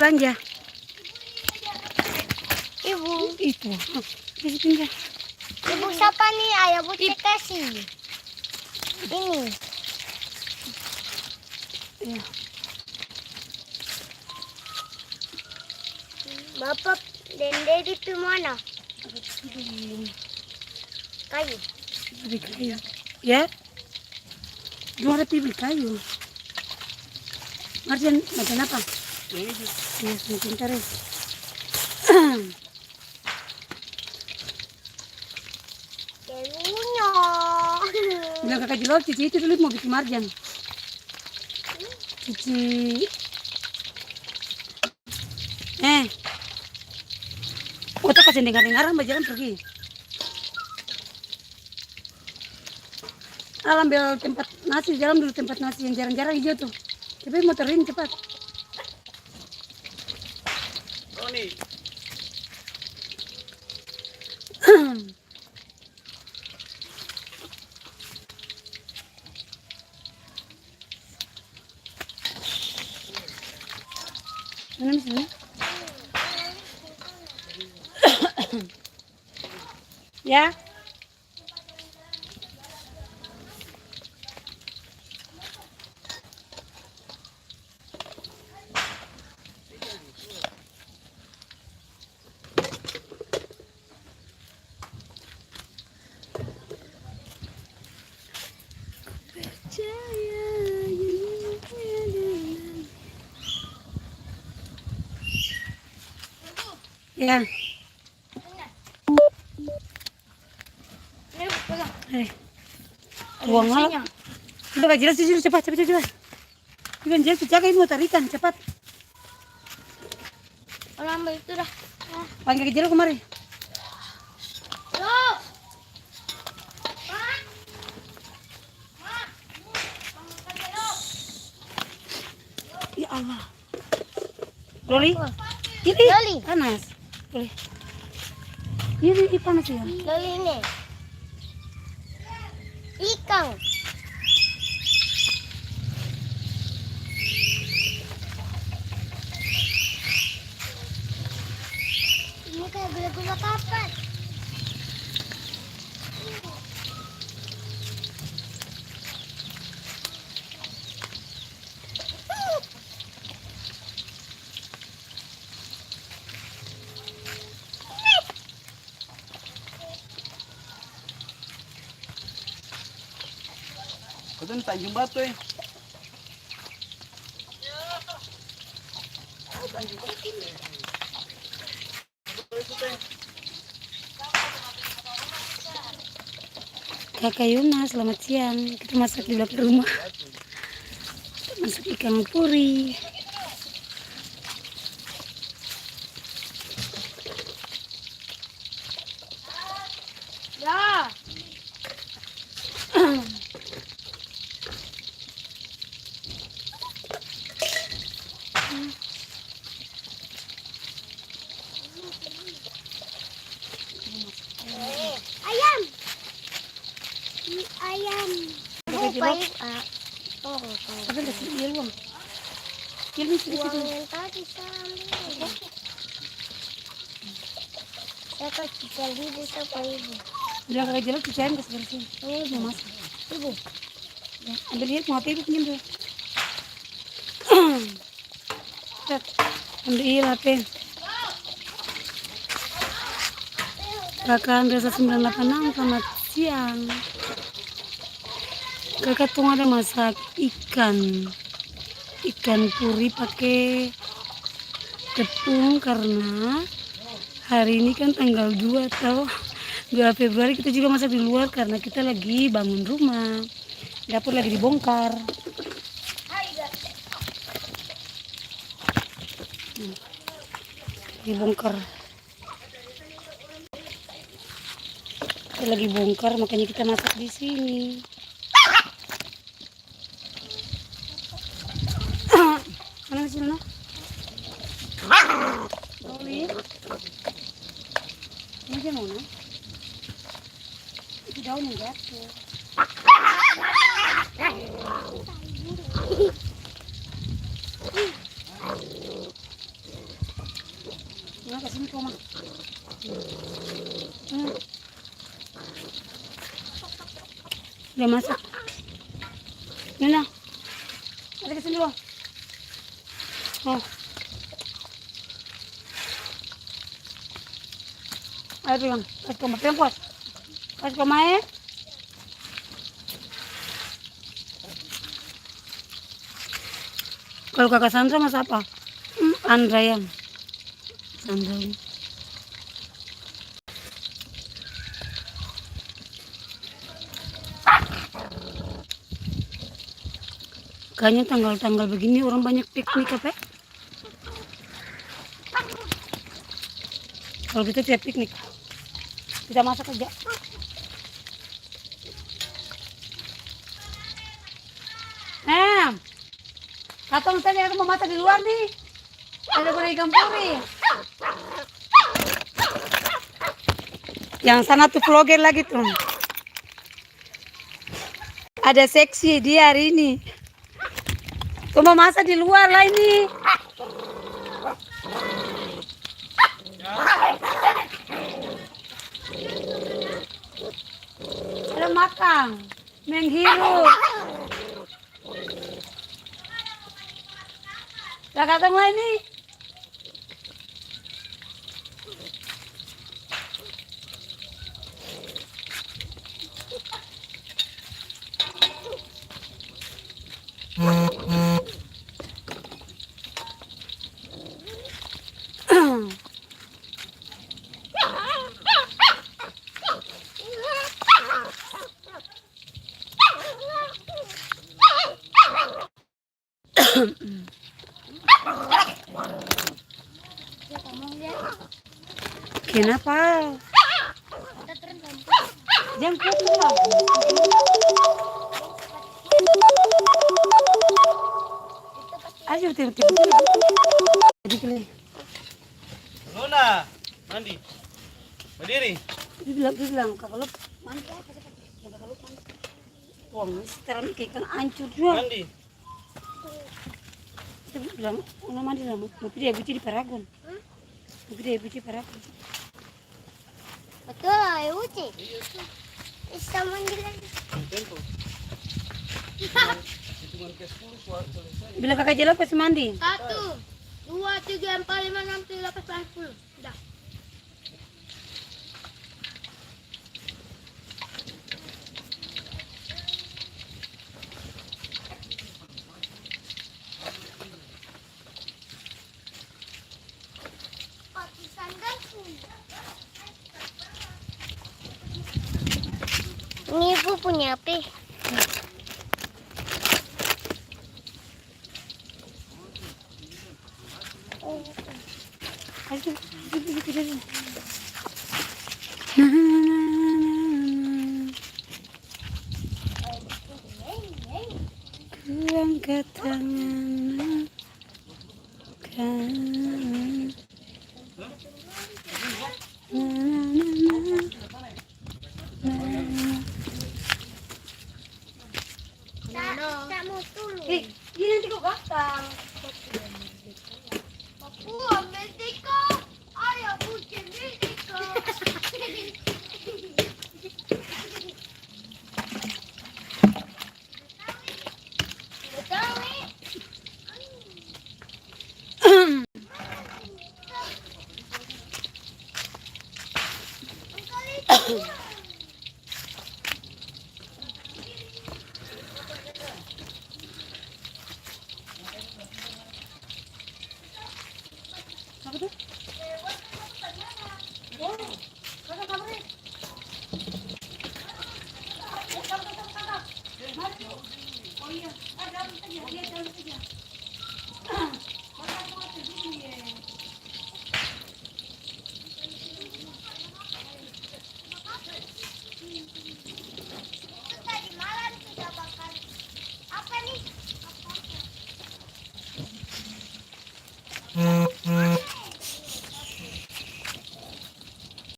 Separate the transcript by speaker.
Speaker 1: belanja.
Speaker 2: Ibu.
Speaker 1: Itu. Pindah.
Speaker 2: Ibu siapa nih? Ayah Bu kasih. Ini.
Speaker 1: Ya.
Speaker 2: Bapak dan Dedi itu mana? Kayu.
Speaker 1: Beli kayu. Ya. Cuma ada beli kayu. Marjan, macam apa? Ya, pintar ya.
Speaker 2: Kelunya.
Speaker 1: Bilang kakak Jelol, Cici itu dulu mau bikin marjan. Cici. Otak kasih dengar-dengar, Mbak jalan pergi. Ambil tempat nasi, jalan dulu tempat nasi yang jarang-jarang hijau tuh. Tapi muterin cepat.
Speaker 3: Tony.
Speaker 1: Mana sini? Ya. Ya. Buang malam. Udah jelas jujur cepat. Ikan jelas jaga ini mau tarikan cepat.
Speaker 2: Kalau ambil itu dah.
Speaker 1: Panggil ke Jelol kemari. Ya Allah. Loli. Ini
Speaker 2: Loli.
Speaker 1: panas. Loli. Ini panas ya.
Speaker 2: Loli ini. Ikan. Ini kayak gula-gula kapan?
Speaker 3: Itu Tanjung Batu ya.
Speaker 1: Kakak Yuna, selamat siang. Kita masak di belakang rumah. Masak ikan puri.
Speaker 2: Ya. Ayam. Ini ayam.
Speaker 1: Kakak Jelol.
Speaker 2: Oh,
Speaker 1: Tapi nggak sih dia luang. Dia bisa di
Speaker 2: uang
Speaker 1: situ.
Speaker 2: yang tadi sambil. Saya kan cicil ibu siapa ibu?
Speaker 1: Udah kakak Jelol cucian ke sebelah sini. Mau masak.
Speaker 2: Ibu.
Speaker 1: Ya, ambil lihat mau apa ibu pinjam dulu. Tet, ambil HP. Kakak Andresa 986, selamat siang. Kakak tuh ada masak ikan puri pakai tepung karena hari ini kan tanggal 2 atau 2 Februari kita juga masak di luar karena kita lagi bangun rumah. Dapur lagi dibongkar. Dibongkar. Kita lagi bongkar makanya kita masak di sini. Mana sih Luna? Loli. Ini dia mana? Itu daun yang jatuh. Nah, kesini kau mah. Hmm. Udah masak. Nina, ada kesini dulu. Oh. Ayo pegang, kasih kau pegang kuat. Kasih kau main. Kalau kakak Sandra masak apa? Andra yang Sandra ini. Kayaknya tanggal-tanggal begini orang banyak piknik apa? Kalau kita tidak piknik, kita masak aja. Katong tadi aku mau masak di luar nih. Ada goreng ikan puri. Yang sana tuh vlogger lagi tuh. Ada seksi dia hari ini. Tuh mau masak di luar lah ini. Ada makan, menghirup. Lah katong lah ini. Kenapa? Jemput lah. Ayo tim. Jadi kali.
Speaker 3: Nona, mandi. Berdiri.
Speaker 1: Dibilang kalau mandi apa sih? Kalau mandi. Wah, sekarang ikan hancur juga.
Speaker 3: Mandi.
Speaker 1: Kita bilang, mau mandi lah, mau pilih buci di Paragon. Mau pilih buci Paragon.
Speaker 2: Betul lah, ya Uci. Bisa mandi lagi.
Speaker 3: Tempo. Hitungan ke 10 selesai.
Speaker 1: Bila kakak jalan pasti mandi.
Speaker 2: 1, 2, 3, 4, 5, 6, 7, 8, 9, 10. Sudah. Ini ibu punya apa?
Speaker 1: Ayo, gitu. Angkat tangan,
Speaker 2: Tak mau dulu.
Speaker 1: Ini nanti kok gatal.
Speaker 2: Aku ambil tiko. Ayah bucin di tiko. Betul,
Speaker 1: Apa tuh? Oh, kakak kamarnya. Oh iya, dalam saja, dia dalam saja. Kakak mau pergi ya.